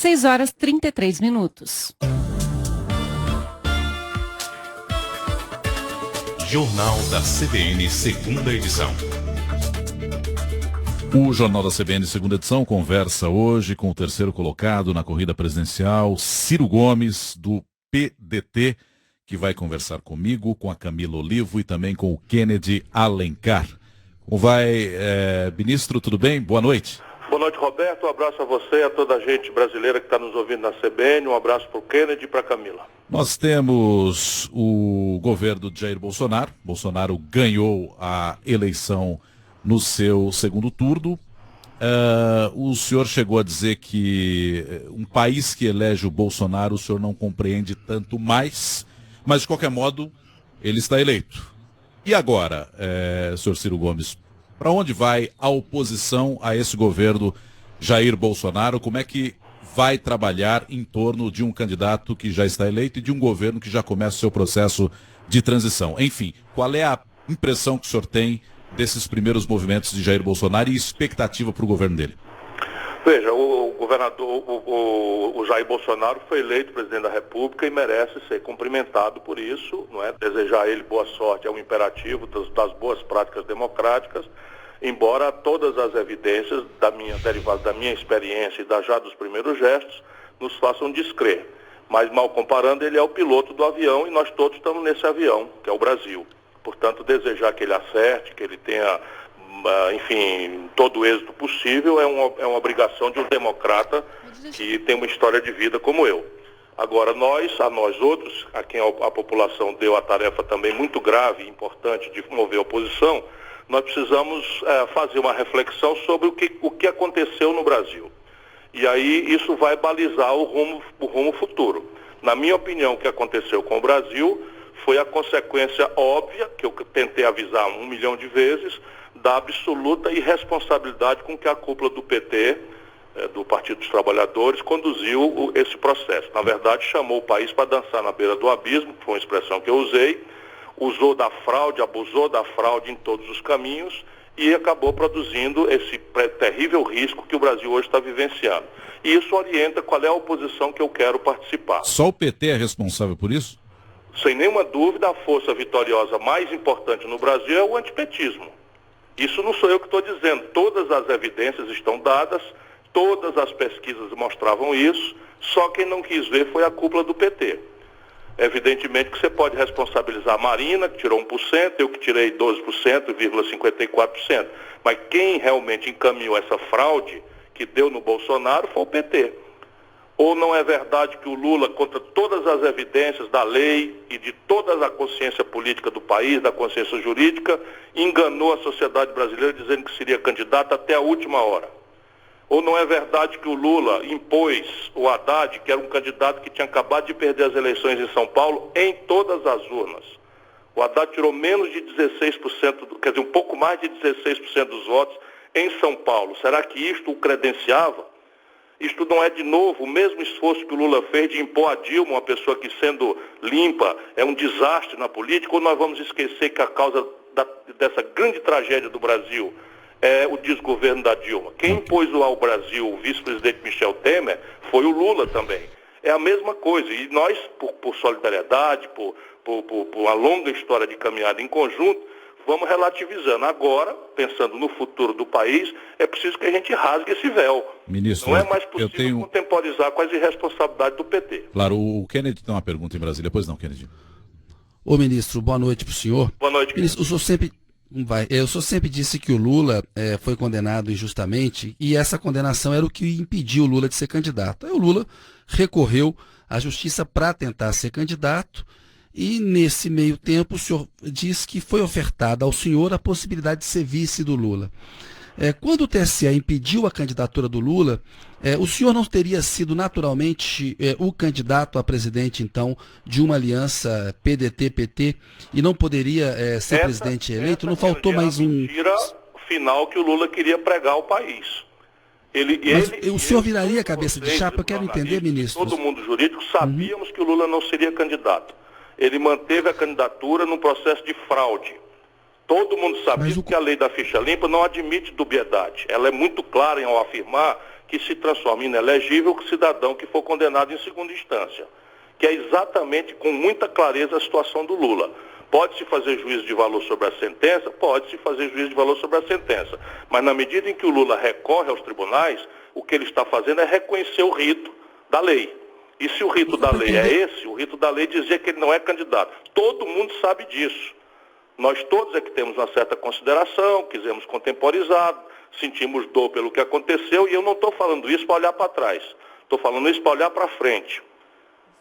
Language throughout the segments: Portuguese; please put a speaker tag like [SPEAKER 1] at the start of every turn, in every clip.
[SPEAKER 1] 6h33.
[SPEAKER 2] Jornal da CBN, segunda edição.
[SPEAKER 3] O Jornal da CBN, segunda edição, conversa hoje com o terceiro colocado na corrida presidencial, Ciro Gomes, do PDT, que vai conversar comigo, com a Camila Olivo e também com o Kennedy Alencar. Como vai, ministro, tudo bem? Boa noite.
[SPEAKER 4] Boa noite, Roberto. Um abraço a você e a toda a gente brasileira que está nos ouvindo na CBN. Um abraço para o Kennedy e para a Camila.
[SPEAKER 3] Nós temos o governo de Jair Bolsonaro. Bolsonaro ganhou a eleição no seu segundo turno. O senhor chegou a dizer que um país que elege o Bolsonaro, o senhor não compreende tanto mais, mas de qualquer modo ele está eleito. E agora, senhor Ciro Gomes, para onde vai a oposição a esse governo Jair Bolsonaro? Como é que vai trabalhar em torno de um candidato que já está eleito e de um governo que já começa o seu processo de transição? Enfim, qual é a impressão que o senhor tem desses primeiros movimentos de Jair Bolsonaro e expectativa para o governo dele?
[SPEAKER 4] Veja, o governador, o Jair Bolsonaro foi eleito presidente da República e merece ser cumprimentado por isso, não é? Desejar a ele boa sorte é um imperativo das boas práticas democráticas, embora todas as evidências derivadas da minha experiência e já dos primeiros gestos nos façam descrer. Mas, mal comparando, ele é o piloto do avião e nós todos estamos nesse avião, que é o Brasil. Portanto, desejar que ele acerte, que ele tenha, enfim, todo o êxito possível é uma obrigação de um democrata que tem uma história de vida como eu. Agora, a nós outros, a quem a população deu a tarefa também muito grave e importante de mover a oposição, nós precisamos fazer uma reflexão sobre o que aconteceu no Brasil. E aí isso vai balizar o rumo futuro. Na minha opinião, o que aconteceu com o Brasil foi a consequência óbvia, que eu tentei avisar 1 milhão de vezes, da absoluta irresponsabilidade com que a cúpula do PT, do Partido dos Trabalhadores, conduziu esse processo. Na verdade, chamou o país para dançar na beira do abismo, que foi uma expressão que eu usei, usou da fraude, abusou da fraude em todos os caminhos e acabou produzindo esse terrível risco que o Brasil hoje está vivenciando. E isso orienta qual é a oposição que eu quero participar.
[SPEAKER 3] Só o PT é responsável por isso?
[SPEAKER 4] Sem nenhuma dúvida, a força vitoriosa mais importante no Brasil é o antipetismo. Isso não sou eu que estou dizendo. Todas as evidências estão dadas, todas as pesquisas mostravam isso, só quem não quis ver foi a cúpula do PT. Evidentemente que você pode responsabilizar a Marina, que tirou 1%, eu que tirei 12,54%. Mas quem realmente encaminhou essa fraude que deu no Bolsonaro foi o PT. Ou não é verdade que o Lula, contra todas as evidências da lei e de toda a consciência política do país, da consciência jurídica, enganou a sociedade brasileira dizendo que seria candidato até a última hora? Ou não é verdade que o Lula impôs o Haddad, que era um candidato que tinha acabado de perder as eleições em São Paulo, em todas as urnas? O Haddad tirou menos de 16%, quer dizer, um pouco mais de 16% dos votos em São Paulo. Será que isto o credenciava? Isto não é, de novo, o mesmo esforço que o Lula fez de impor a Dilma, uma pessoa que, sendo limpa, é um desastre na política, ou nós vamos esquecer que a causa dessa grande tragédia do Brasil é o desgoverno da Dilma? Quem impôs ao Brasil o vice-presidente Michel Temer foi o Lula também. É a mesma coisa. E nós, por solidariedade, por uma longa história de caminhada em conjunto, vamos relativizando. Agora, pensando no futuro do país, é preciso que a gente rasgue esse véu.
[SPEAKER 3] Ministro,
[SPEAKER 4] não é mais possível contemporizar com as irresponsabilidades do PT.
[SPEAKER 3] Claro, o Kennedy tem uma pergunta em Brasília. Pois não, Kennedy.
[SPEAKER 5] Ô, ministro, boa noite para o senhor.
[SPEAKER 4] Boa noite,
[SPEAKER 5] ministro. O senhor sempre disse que o Lula foi condenado injustamente e essa condenação era o que impediu o Lula de ser candidato. Aí o Lula recorreu à justiça para tentar ser candidato. E, nesse meio tempo, o senhor diz que foi ofertada ao senhor a possibilidade de ser vice do Lula. Quando o TSE impediu a candidatura do Lula, o senhor não teria sido naturalmente o candidato a presidente, então, de uma aliança PDT-PT e não poderia ser presidente eleito? Não faltou mais um...
[SPEAKER 4] mentira final que o Lula queria pregar ao país.
[SPEAKER 5] O senhor viraria a cabeça de chapa? Eu quero entender, ministro.
[SPEAKER 4] Todo mundo jurídico sabíamos que o Lula não seria candidato. Ele manteve a candidatura num processo de fraude. Todo mundo sabia que a lei da ficha limpa não admite dubiedade. Ela é muito clara ao afirmar que se transforma inelegível o cidadão que for condenado em segunda instância, que é exatamente com muita clareza a situação do Lula. Pode-se fazer juízo de valor sobre a sentença? Pode-se fazer juízo de valor sobre a sentença. Mas na medida em que o Lula recorre aos tribunais, o que ele está fazendo é reconhecer o rito da lei. E se o rito da lei é esse, o rito da lei dizia que ele não é candidato. Todo mundo sabe disso. Nós todos é que temos uma certa consideração, quisemos contemporizar, sentimos dor pelo que aconteceu, e eu não estou falando isso para olhar para trás. Estou falando isso para olhar para frente.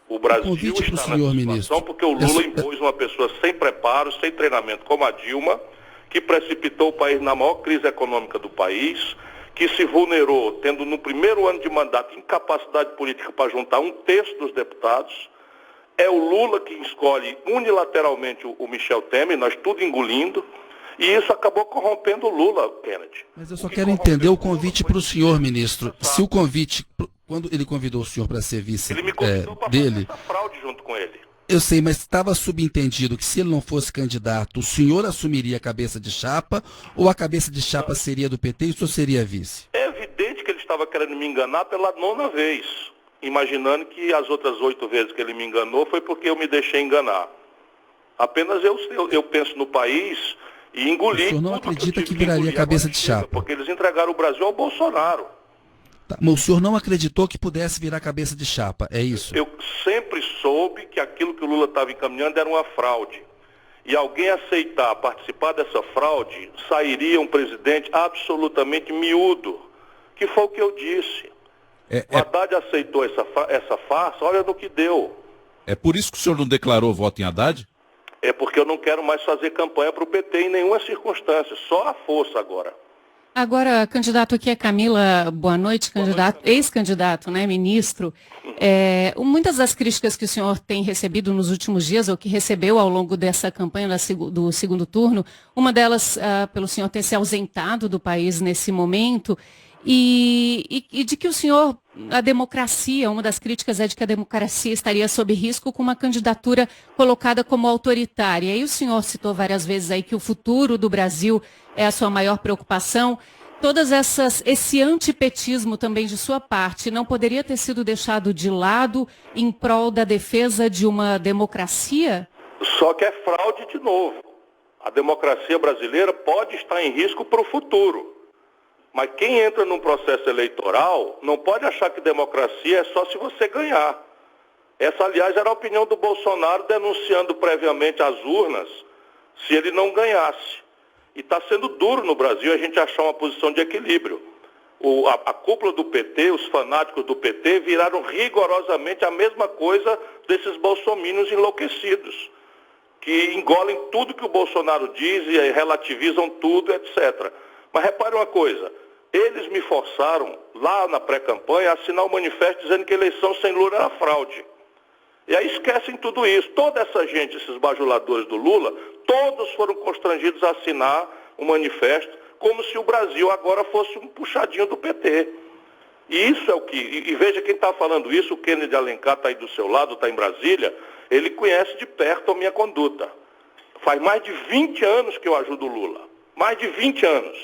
[SPEAKER 4] O Brasil está nessa situação porque o Lula impôs uma pessoa sem preparo, sem treinamento, como a Dilma, que precipitou o país na maior crise econômica do país, que se vulnerou, tendo no primeiro ano de mandato incapacidade política para juntar 1/3 dos deputados. É o Lula que escolhe unilateralmente o Michel Temer, nós tudo engolindo, e isso acabou corrompendo o Lula, Kennedy.
[SPEAKER 5] Mas eu só quero entender o convite para o senhor, ministro. Se o convite, quando ele convidou o senhor para ser vice
[SPEAKER 4] ele me convidou para
[SPEAKER 5] dele,
[SPEAKER 4] fazer essa fraude junto com ele.
[SPEAKER 5] eu sei, mas estava subentendido que se ele não fosse candidato, o senhor assumiria a cabeça de chapa, ou a cabeça de chapa seria do PT e o senhor seria vice?
[SPEAKER 4] É evidente que ele estava querendo me enganar pela 9ª vez, imaginando que as outras 8 vezes que ele me enganou foi porque eu me deixei enganar. Apenas eu penso no país e engoli.
[SPEAKER 5] O senhor não acredita que viraria cabeça de chapa?
[SPEAKER 4] Porque eles entregaram o Brasil ao Bolsonaro.
[SPEAKER 5] Tá, mas o senhor não acreditou que pudesse virar cabeça de chapa, é isso?
[SPEAKER 4] Eu sempre soube que aquilo que o Lula estava encaminhando era uma fraude. E alguém aceitar participar dessa fraude, sairia um presidente absolutamente miúdo, que foi o que eu disse. O Haddad aceitou essa farsa, olha no que deu.
[SPEAKER 3] É por isso que o senhor não declarou voto em Haddad?
[SPEAKER 4] É porque eu não quero mais fazer campanha para o PT em nenhuma circunstância, só a força agora.
[SPEAKER 1] Agora, candidato, aqui é Camila, boa noite, candidato, ex-candidato, né, ministro. Muitas das críticas que o senhor tem recebido nos últimos dias, ou que recebeu ao longo dessa campanha do segundo turno, uma delas pelo senhor ter se ausentado do país nesse momento, e de que o senhor, a democracia, uma das críticas é de que a democracia estaria sob risco com uma candidatura colocada como autoritária. E o senhor citou várias vezes aí que o futuro do Brasil é a sua maior preocupação. Esse antipetismo também de sua parte não poderia ter sido deixado de lado em prol da defesa de uma democracia?
[SPEAKER 4] Só que é fraude de novo. A democracia brasileira pode estar em risco para o futuro. Mas quem entra num processo eleitoral não pode achar que democracia é só se você ganhar. Essa, aliás, era a opinião do Bolsonaro denunciando previamente as urnas se ele não ganhasse. E está sendo duro no Brasil a gente achar uma posição de equilíbrio. A cúpula do PT, os fanáticos do PT, viraram rigorosamente a mesma coisa desses bolsominions enlouquecidos, que engolem tudo que o Bolsonaro diz e relativizam tudo, etc. Mas repare uma coisa, eles me forçaram, lá na pré-campanha, a assinar um manifesto dizendo que a eleição sem Lula era fraude. E aí esquecem tudo isso. Toda essa gente, esses bajuladores do Lula, todos foram constrangidos a assinar um manifesto, como se o Brasil agora fosse um puxadinho do PT. E isso é o que... E veja quem está falando isso, o Kennedy Alencar está aí do seu lado, está em Brasília, ele conhece de perto a minha conduta. Faz mais de 20 anos que eu ajudo o Lula. Mais de 20 anos.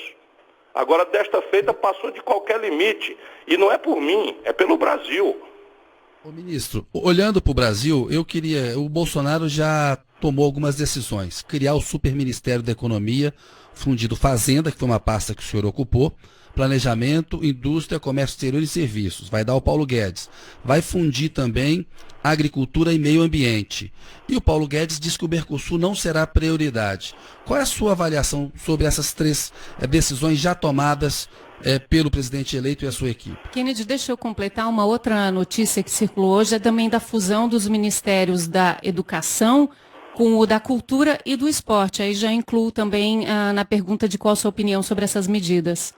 [SPEAKER 4] Agora, desta feita, passou de qualquer limite. E não é por mim, é pelo Brasil.
[SPEAKER 5] Ô, ministro, olhando para o Brasil, o Bolsonaro já tomou algumas decisões. Criar o Superministério da Economia, fundido Fazenda, que foi uma pasta que o senhor ocupou, Planejamento, Indústria, Comércio Exterior e Serviços. Vai dar o Paulo Guedes. Vai fundir também Agricultura e Meio Ambiente. E o Paulo Guedes diz que o Mercosul não será prioridade. Qual é a sua avaliação sobre essas 3 decisões já tomadas pelo presidente eleito e a sua equipe?
[SPEAKER 1] Kennedy, deixa eu completar uma outra notícia que circulou hoje, é também da fusão dos ministérios da Educação com o da Cultura e do Esporte. Aí já incluo também na pergunta de qual a sua opinião sobre essas medidas.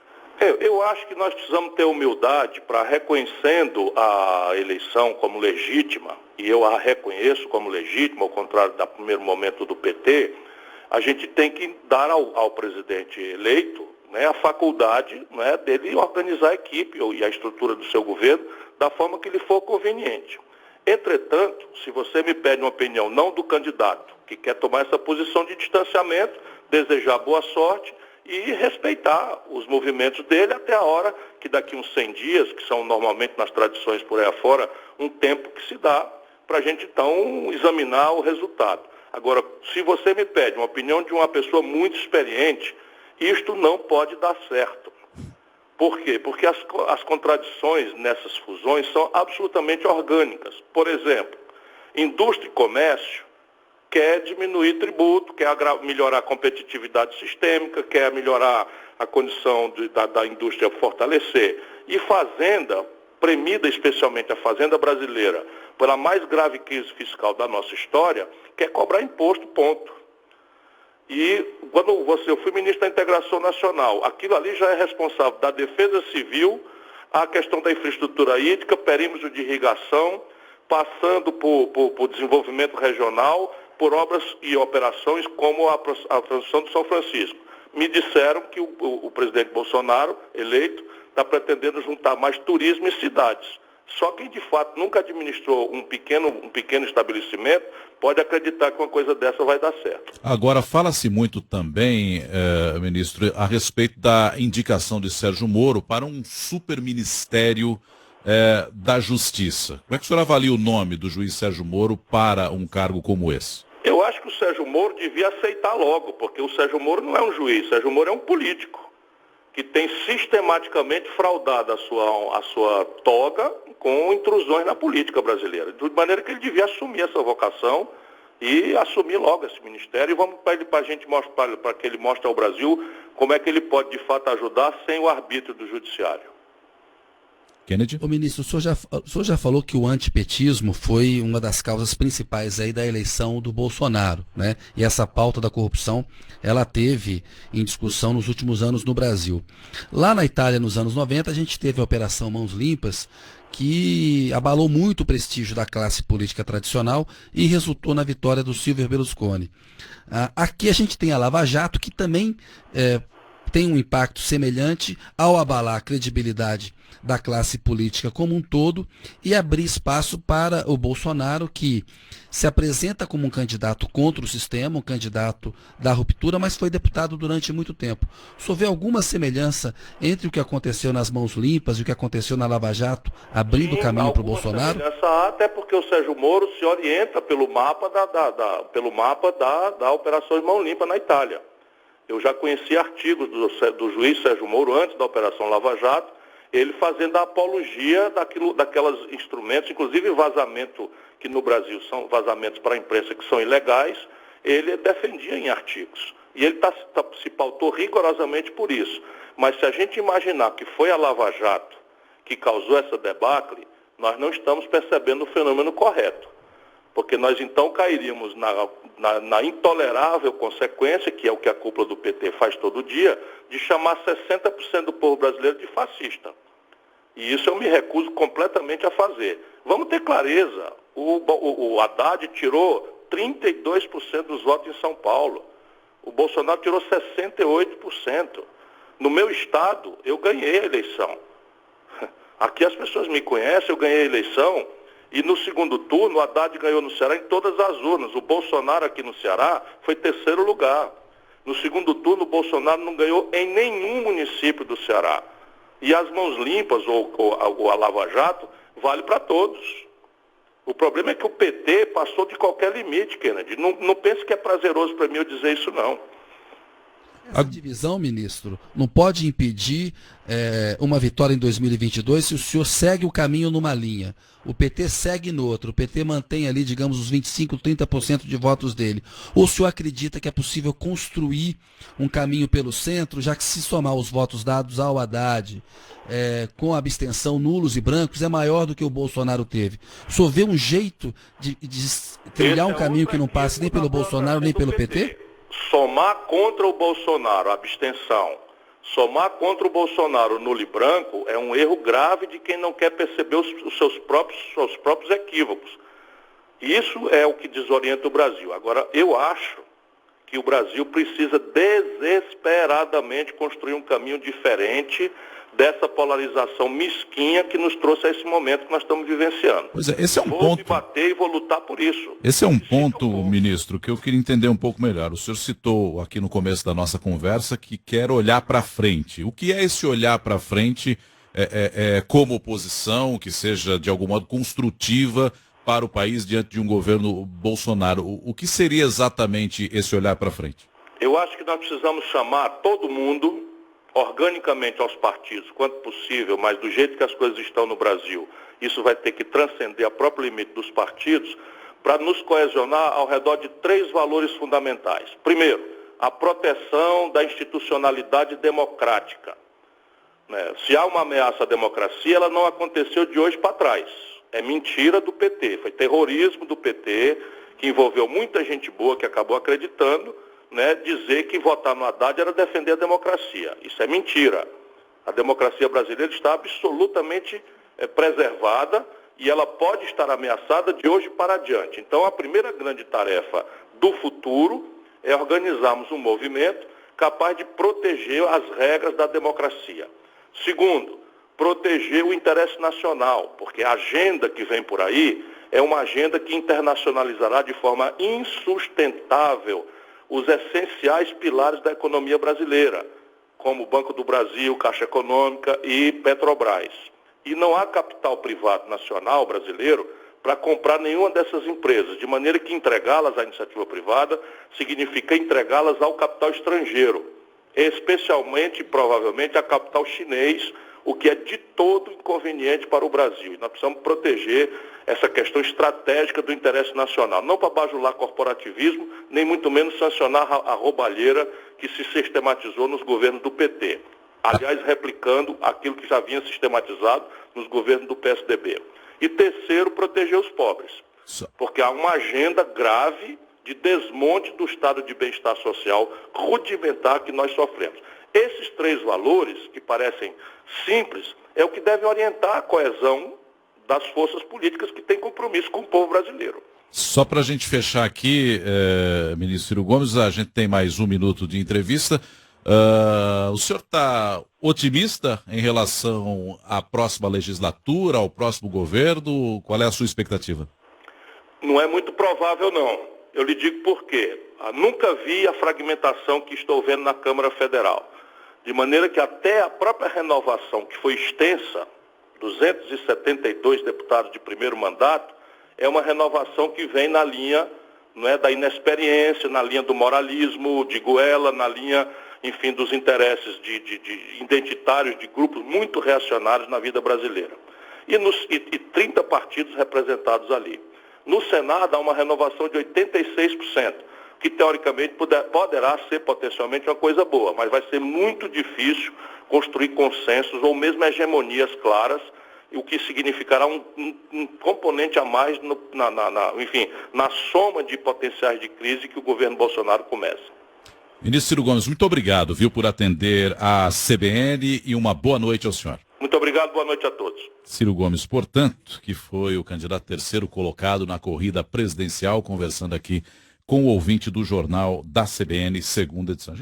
[SPEAKER 4] Eu acho que nós precisamos ter humildade para, reconhecendo a eleição como legítima, e eu a reconheço como legítima, ao contrário do primeiro momento do PT, a gente tem que dar ao presidente eleito, né, a faculdade, né, dele organizar a equipe e a estrutura do seu governo da forma que lhe for conveniente. Entretanto, se você me pede uma opinião não do candidato, que quer tomar essa posição de distanciamento, desejar boa sorte e respeitar os movimentos dele até a hora que daqui uns 100 dias, que são normalmente nas tradições por aí afora, um tempo que se dá para a gente então examinar o resultado. Agora, se você me pede uma opinião de uma pessoa muito experiente, isto não pode dar certo. Por quê? Porque as contradições nessas fusões são absolutamente orgânicas. Por exemplo, indústria e comércio quer diminuir tributo, quer melhorar a competitividade sistêmica, quer melhorar a condição da indústria fortalecer. E fazenda, premida especialmente a fazenda brasileira, pela mais grave crise fiscal da nossa história, quer cobrar imposto, ponto. E quando eu fui ministro da Integração Nacional, aquilo ali já é responsável da defesa civil, a questão da infraestrutura hídrica, perímetro de irrigação, passando por desenvolvimento regional, por obras e operações como a transição do São Francisco. Me disseram que o presidente Bolsonaro, eleito, está pretendendo juntar mais turismo e cidades. Só quem de fato nunca administrou um pequeno estabelecimento pode acreditar que uma coisa dessa vai dar certo.
[SPEAKER 3] Agora, fala-se muito também, ministro, a respeito da indicação de Sérgio Moro para um superministério da Justiça. Como é que o senhor avalia o nome do juiz Sérgio Moro para um cargo como esse?
[SPEAKER 4] Eu acho que o Sérgio Moro devia aceitar logo, porque o Sérgio Moro não é um juiz, o Sérgio Moro é um político que tem sistematicamente fraudado a sua toga com intrusões na política brasileira. De maneira que ele devia assumir essa vocação e assumir logo esse ministério. E vamos para que ele mostre ao Brasil como é que ele pode de fato ajudar sem o arbítrio do judiciário.
[SPEAKER 3] Kennedy?
[SPEAKER 5] Ô ministro, o senhor já falou que o antipetismo foi uma das causas principais aí da eleição do Bolsonaro, né? E essa pauta da corrupção, ela teve em discussão nos últimos anos no Brasil. Lá na Itália, nos anos 90, a gente teve a Operação Mãos Limpas, que abalou muito o prestígio da classe política tradicional e resultou na vitória do Silvio Berlusconi. Aqui a gente tem a Lava Jato, que também tem um impacto semelhante ao abalar a credibilidade da classe política como um todo e abrir espaço para o Bolsonaro, que se apresenta como um candidato contra o sistema, um candidato da ruptura, mas foi deputado durante muito tempo. O senhor vê alguma semelhança entre o que aconteceu nas Mãos Limpas e o que aconteceu na Lava Jato, abrindo caminho para o Bolsonaro?
[SPEAKER 4] Até porque o Sérgio Moro se orienta pelo mapa da Operação Mão Limpa na Itália. Eu já conheci artigos do juiz Sérgio Moro antes da Operação Lava Jato, ele fazendo a apologia daquelas instrumentos, inclusive vazamento, que no Brasil são vazamentos para a imprensa que são ilegais, ele defendia em artigos. E ele se pautou rigorosamente por isso. Mas se a gente imaginar que foi a Lava Jato que causou essa debacle, nós não estamos percebendo o fenômeno correto. Porque nós então cairíamos na intolerável consequência, que é o que a cúpula do PT faz todo dia, de chamar 60% do povo brasileiro de fascista. E isso eu me recuso completamente a fazer. Vamos ter clareza, o Haddad tirou 32% dos votos em São Paulo. O Bolsonaro tirou 68%. No meu estado, eu ganhei a eleição. Aqui as pessoas me conhecem, eu ganhei a eleição. E no segundo turno, o Haddad ganhou no Ceará em todas as urnas. O Bolsonaro aqui no Ceará foi terceiro lugar. No segundo turno, o Bolsonaro não ganhou em nenhum município do Ceará. E as Mãos Limpas, ou a Lava Jato, vale para todos. O problema é que o PT passou de qualquer limite, Kennedy. Não pense que é prazeroso para mim eu dizer isso, não.
[SPEAKER 5] Essa divisão, ministro, não pode impedir uma vitória em 2022 se o senhor segue o caminho numa linha. O PT segue no outro. O PT mantém ali, digamos, os 25%, 30% de votos dele. Ou o senhor acredita que é possível construir um caminho pelo centro, já que se somar os votos dados ao Haddad, com abstenção nulos e brancos, é maior do que o Bolsonaro teve? O senhor vê um jeito de trilhar um caminho que não passe nem pelo Bolsonaro nem pelo PT?
[SPEAKER 4] Somar contra o Bolsonaro a abstenção, somar contra o Bolsonaro nulo e branco é um erro grave de quem não quer perceber os seus próprios equívocos. Isso é o que desorienta o Brasil. Agora, eu acho que o Brasil precisa desesperadamente construir um caminho diferente dessa polarização mesquinha que nos trouxe a esse momento que nós estamos vivenciando.
[SPEAKER 3] Pois é, esse é um
[SPEAKER 4] vou
[SPEAKER 3] ponto.
[SPEAKER 4] me bater e vou lutar por isso.
[SPEAKER 3] Esse é um ponto, ministro, que eu queria entender um pouco melhor. O senhor citou aqui no começo da nossa conversa que quer olhar para frente. O que é esse olhar para frente como oposição, que seja de algum modo construtiva para o país diante de um governo Bolsonaro? O que seria exatamente esse olhar para frente?
[SPEAKER 4] Eu acho que nós precisamos chamar todo mundo, organicamente aos partidos, quanto possível, mas do jeito que as coisas estão no Brasil, isso vai ter que transcender a próprio limite dos partidos, para nos coesionar ao redor de 3 valores fundamentais. Primeiro, a proteção da institucionalidade democrática. Se há uma ameaça à democracia, ela não aconteceu de hoje para trás. É mentira do PT, foi terrorismo do PT, que envolveu muita gente boa que acabou acreditando, dizer que votar no Haddad era defender a democracia. Isso é mentira. A democracia brasileira está absolutamente preservada e ela pode estar ameaçada de hoje para adiante. Então, a primeira grande tarefa do futuro é organizarmos um movimento capaz de proteger as regras da democracia. Segundo, proteger o interesse nacional, porque a agenda que vem por aí é uma agenda que internacionalizará de forma insustentável os essenciais pilares da economia brasileira, como o Banco do Brasil, Caixa Econômica e Petrobras. E não há capital privado nacional brasileiro para comprar nenhuma dessas empresas, de maneira que entregá-las à iniciativa privada significa entregá-las ao capital estrangeiro, especialmente, provavelmente, a capital chinês, o que é de todo inconveniente para o Brasil. E nós precisamos proteger essa questão estratégica do interesse nacional, não para bajular corporativismo, nem muito menos sancionar a roubalheira que se sistematizou nos governos do PT. Aliás, replicando aquilo que já vinha sistematizado nos governos do PSDB. E terceiro, proteger os pobres, porque há uma agenda grave de desmonte do estado de bem-estar social rudimentar que nós sofremos. Esses 3 valores, que parecem simples, é o que deve orientar a coesão das forças políticas que têm compromisso com o povo brasileiro.
[SPEAKER 3] Só para a gente fechar aqui, ministro Ciro Gomes, a gente tem mais 1 minuto de entrevista. O senhor está otimista em relação à próxima legislatura, ao próximo governo? Qual é a sua expectativa?
[SPEAKER 4] Não é muito provável, não. Eu lhe digo por quê. Nunca vi a fragmentação que estou vendo na Câmara Federal. De maneira que até a própria renovação, que foi extensa, 272 deputados de primeiro mandato, é uma renovação que vem na linha da inexperiência, na linha do moralismo, de goela, na linha, enfim, dos interesses de identitários de grupos muito reacionários na vida brasileira. E 30 partidos representados ali. No Senado há uma renovação de 86%, que teoricamente poderá ser potencialmente uma coisa boa, mas vai ser muito difícil construir consensos ou mesmo hegemonias claras, o que significará um componente a mais na soma de potenciais de crise que o governo Bolsonaro começa.
[SPEAKER 3] Ministro Ciro Gomes, muito obrigado, por atender a CBN e uma boa noite ao senhor.
[SPEAKER 4] Muito obrigado, boa noite a todos.
[SPEAKER 3] Ciro Gomes, portanto, que foi o candidato terceiro colocado na corrida presidencial, conversando aqui com o ouvinte do jornal da CBN, segunda edição.